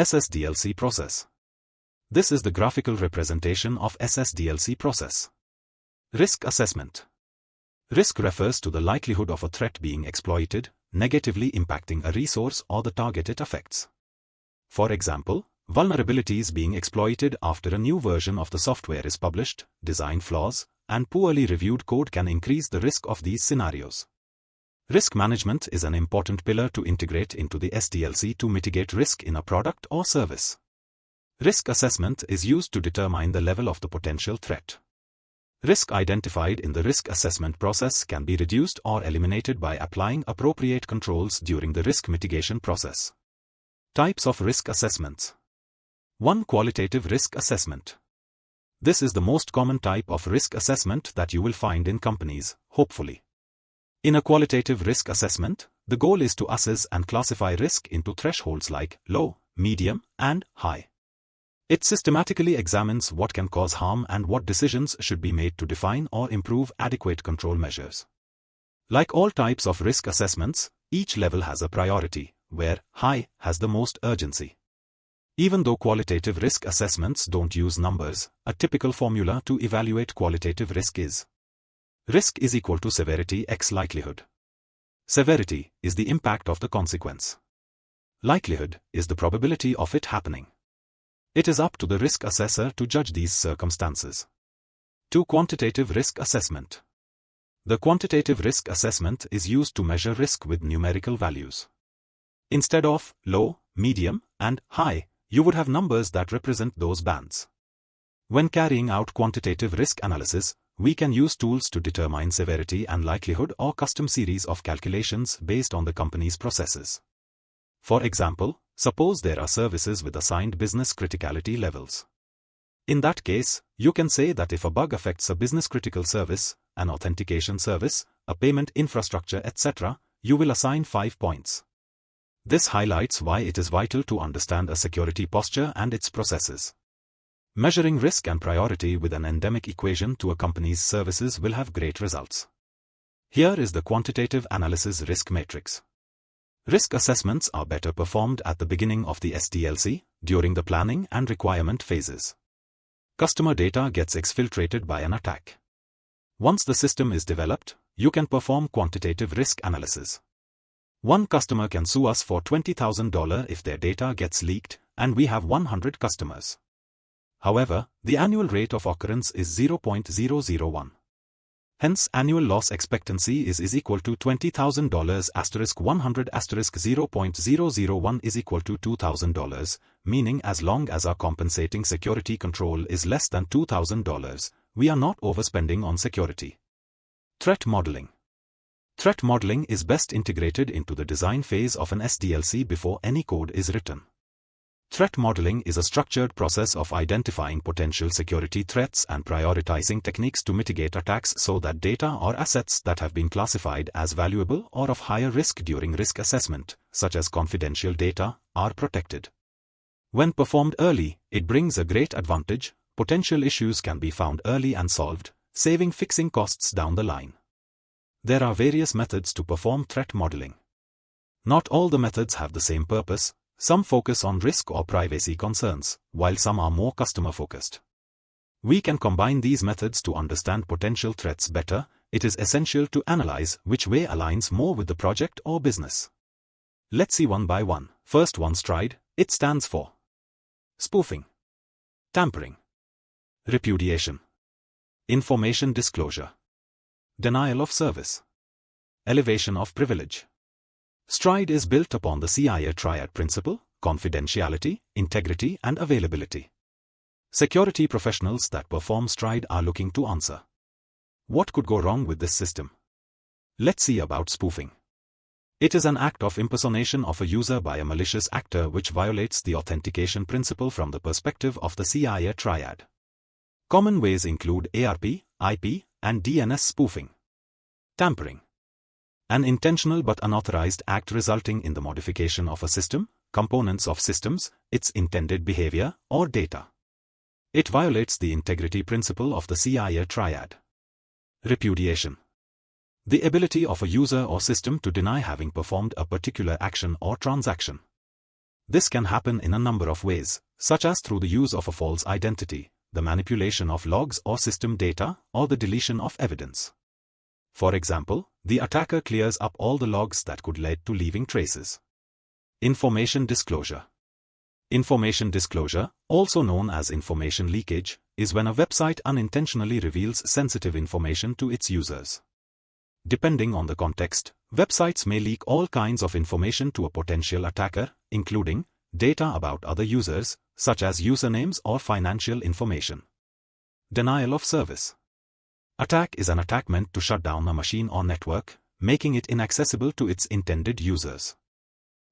SSDLC process. This is the graphical representation of SSDLC process. Risk assessment. Risk refers to the likelihood of a threat being exploited, negatively impacting a resource or the target it affects. For example, vulnerabilities being exploited after a new version of the software is published, design flaws, and poorly reviewed code can increase the risk of these scenarios. Risk management is an important pillar to integrate into the SDLC to mitigate risk in a product or service. Risk assessment is used to determine the level of the potential threat. Risk identified in the risk assessment process can be reduced or eliminated by applying appropriate controls during the risk mitigation process. Types of risk assessments. 1. Qualitative risk assessment. This is the most common type of risk assessment that you will find in companies, hopefully. In a qualitative risk assessment, the goal is to assess and classify risk into thresholds like low, medium, and high. It systematically examines what can cause harm and what decisions should be made to define or improve adequate control measures. Like all types of risk assessments, each level has a priority, where high has the most urgency. Even though qualitative risk assessments don't use numbers, a typical formula to evaluate qualitative risk is risk is equal to severity x likelihood. Severity is the impact of the consequence. Likelihood is the probability of it happening. It is up to the risk assessor to judge these circumstances. 2. Quantitative risk assessment. The quantitative risk assessment is used to measure risk with numerical values. Instead of low, medium, and high, you would have numbers that represent those bands. When carrying out quantitative risk analysis, we can use tools to determine severity and likelihood or custom series of calculations based on the company's processes. For example, suppose there are services with assigned business criticality levels. In that case, you can say that if a bug affects a business-critical service, an authentication service, a payment infrastructure, etc., you will assign 5 points. This highlights why it is vital to understand a security posture and its processes. Measuring risk and priority with an endemic equation to a company's services will have great results. Here is the quantitative analysis risk matrix. Risk assessments are better performed at the beginning of the SDLC, during the planning and requirement phases. Customer data gets exfiltrated by an attack. Once the system is developed, you can perform quantitative risk analysis. One customer can sue us for $20,000 if their data gets leaked, and we have 100 customers. However, the annual rate of occurrence is 0.001. Hence, annual loss expectancy is equal to $20,000 * 100 * 0.001 is equal to $2,000, meaning as long as our compensating security control is less than $2,000, we are not overspending on security. Threat modeling. Threat modeling is best integrated into the design phase of an SDLC before any code is written. Threat modeling is a structured process of identifying potential security threats and prioritizing techniques to mitigate attacks so that data or assets that have been classified as valuable or of higher risk during risk assessment, such as confidential data, are protected. When performed early, it brings a great advantage. Potential issues can be found early and solved, saving fixing costs down the line. There are various methods to perform threat modeling. Not all the methods have the same purpose. Some focus on risk or privacy concerns, while some are more customer-focused. We can combine these methods to understand potential threats better. It is essential to analyze which way aligns more with the project or business. Let's see one by one. First one, STRIDE. It stands for spoofing, tampering, repudiation, information disclosure, denial of service, elevation of privilege. STRIDE is built upon the CIA triad principle: confidentiality, integrity, and availability. Security professionals that perform STRIDE are looking to answer: what could go wrong with this system? Let's see about spoofing. It is an act of impersonation of a user by a malicious actor which violates the authentication principle from the perspective of the CIA triad. Common ways include ARP, IP, and DNS spoofing. Tampering. An intentional but unauthorized act resulting in the modification of a system, components of systems, its intended behavior, or data. It violates the integrity principle of the CIA triad. Repudiation. The ability of a user or system to deny having performed a particular action or transaction. This can happen in a number of ways, such as through the use of a false identity, the manipulation of logs or system data, or the deletion of evidence. For example, the attacker clears up all the logs that could lead to leaving traces. Information disclosure. Information disclosure, also known as information leakage, is when a website unintentionally reveals sensitive information to its users. Depending on the context, websites may leak all kinds of information to a potential attacker, including data about other users, such as usernames or financial information. Denial of service. Attack is an attack meant to shut down a machine or network, making it inaccessible to its intended users.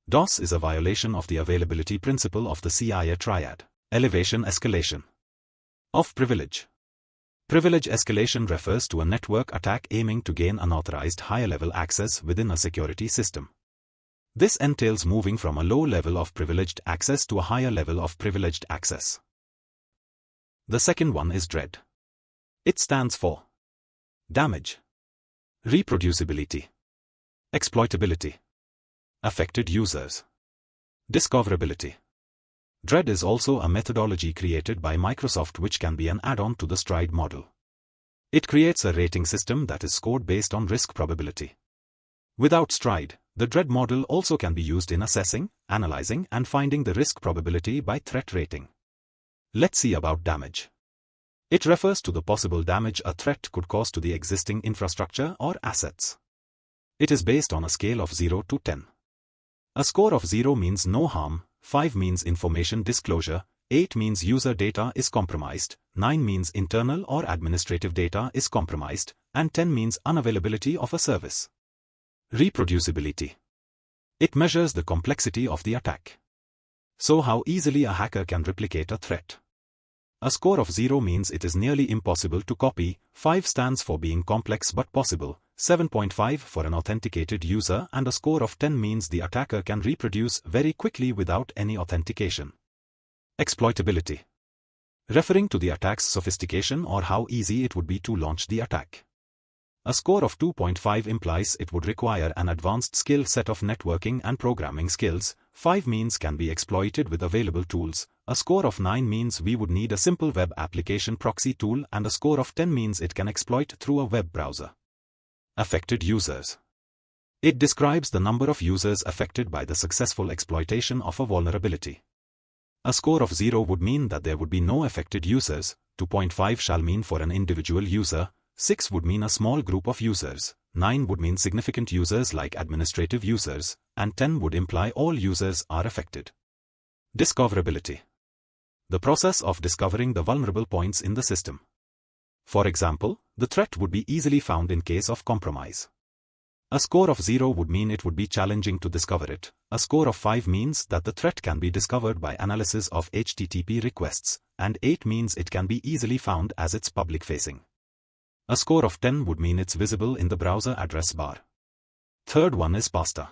DOS is a violation of the availability principle of the CIA triad. Elevation escalation of privilege. Privilege escalation refers to a network attack aiming to gain unauthorized higher-level access within a security system. This entails moving from a low level of privileged access to a higher level of privileged access. The second one is DREAD. It stands for damage, reproducibility, exploitability, affected users, discoverability. DREAD is also a methodology created by Microsoft which can be an add-on to the STRIDE model. It creates a rating system that is scored based on risk probability. Without STRIDE, the DREAD model also can be used in assessing, analyzing, and finding the risk probability by threat rating. Let's see about damage. It refers to the possible damage a threat could cause to the existing infrastructure or assets. It is based on a scale of 0 to 10. A score of 0 means no harm, 5 means information disclosure, 8 means user data is compromised, 9 means internal or administrative data is compromised, and 10 means unavailability of a service. Reproducibility. It measures the complexity of the attack. So how easily a hacker can replicate a threat. A score of 0 means it is nearly impossible to copy, 5 stands for being complex but possible, 7.5 for an authenticated user, and a score of 10 means the attacker can reproduce very quickly without any authentication. Exploitability. Referring to the attack's sophistication or how easy it would be to launch the attack. A score of 2.5 implies it would require an advanced skill set of networking and programming skills, 5 means can be exploited with available tools, a score of 9 means we would need a simple web application proxy tool, and a score of 10 means it can exploit through a web browser. Affected users. It describes the number of users affected by the successful exploitation of a vulnerability. A score of 0 would mean that there would be no affected users, 2.5 shall mean for an individual user, 6 would mean a small group of users, 9 would mean significant users like administrative users, and 10 would imply all users are affected. Discoverability. The process of discovering the vulnerable points in the system. For example, the threat would be easily found in case of compromise. A score of 0 would mean it would be challenging to discover it, a score of 5 means that the threat can be discovered by analysis of HTTP requests, and 8 means it can be easily found as it's public-facing. A score of 10 would mean it's visible in the browser address bar. Third one is PASTA.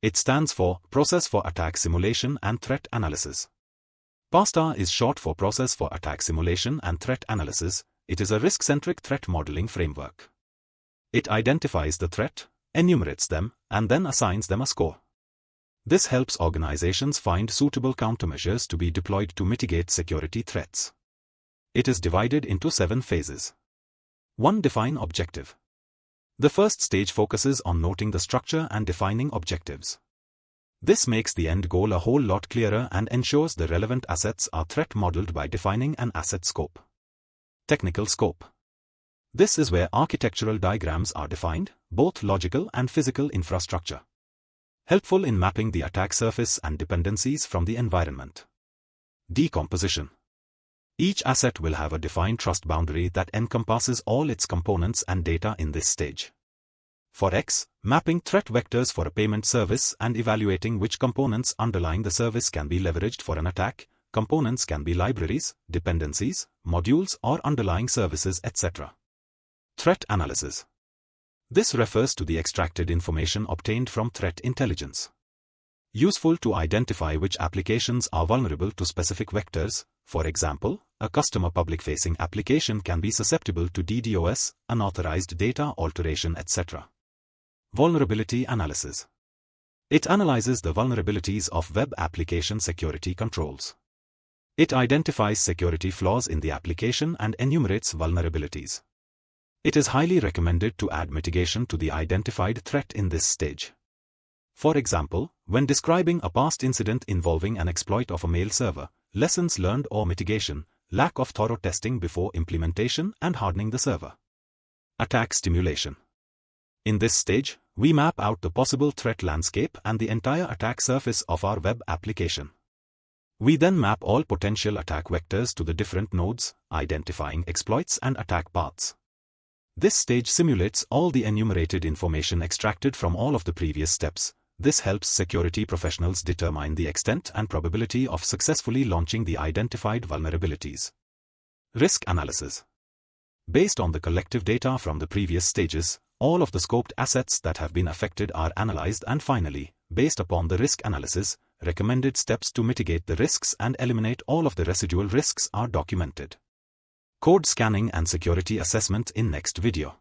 It stands for Process for Attack Simulation and Threat Analysis. PASTA is short for Process for Attack Simulation and Threat Analysis. It is a risk-centric threat modeling framework. It identifies the threat, enumerates them, and then assigns them a score. This helps organizations find suitable countermeasures to be deployed to mitigate security threats. It is divided into 7 phases. 1. Define objective. The first stage focuses on noting the structure and defining objectives. This makes the end goal a whole lot clearer and ensures the relevant assets are threat modeled by defining an asset scope. Technical scope. This is where architectural diagrams are defined, both logical and physical infrastructure. Helpful in mapping the attack surface and dependencies from the environment. Decomposition. Each asset will have a defined trust boundary that encompasses all its components and data in this stage. For X, mapping threat vectors for a payment service and evaluating which components underlying the service can be leveraged for an attack. Components can be libraries, dependencies, modules, or underlying services, etc. Threat analysis. This refers to the extracted information obtained from threat intelligence. Useful to identify which applications are vulnerable to specific vectors. For example, a customer public-facing application can be susceptible to DDoS, unauthorized data alteration, etc. Vulnerability analysis. It analyzes the vulnerabilities of web application security controls. It identifies security flaws in the application and enumerates vulnerabilities. It is highly recommended to add mitigation to the identified threat in this stage. For example, when describing a past incident involving an exploit of a mail server, lessons learned or mitigation, lack of thorough testing before implementation and hardening the server. Attack stimulation. In this stage, we map out the possible threat landscape and the entire attack surface of our web application. We then map all potential attack vectors to the different nodes, identifying exploits and attack paths. This stage simulates all the enumerated information extracted from all of the previous steps. This helps security professionals determine the extent and probability of successfully launching the identified vulnerabilities. Risk analysis. Based on the collective data from the previous stages, all of the scoped assets that have been affected are analyzed, and finally, based upon the risk analysis, recommended steps to mitigate the risks and eliminate all of the residual risks are documented. Code scanning and security assessment in next video.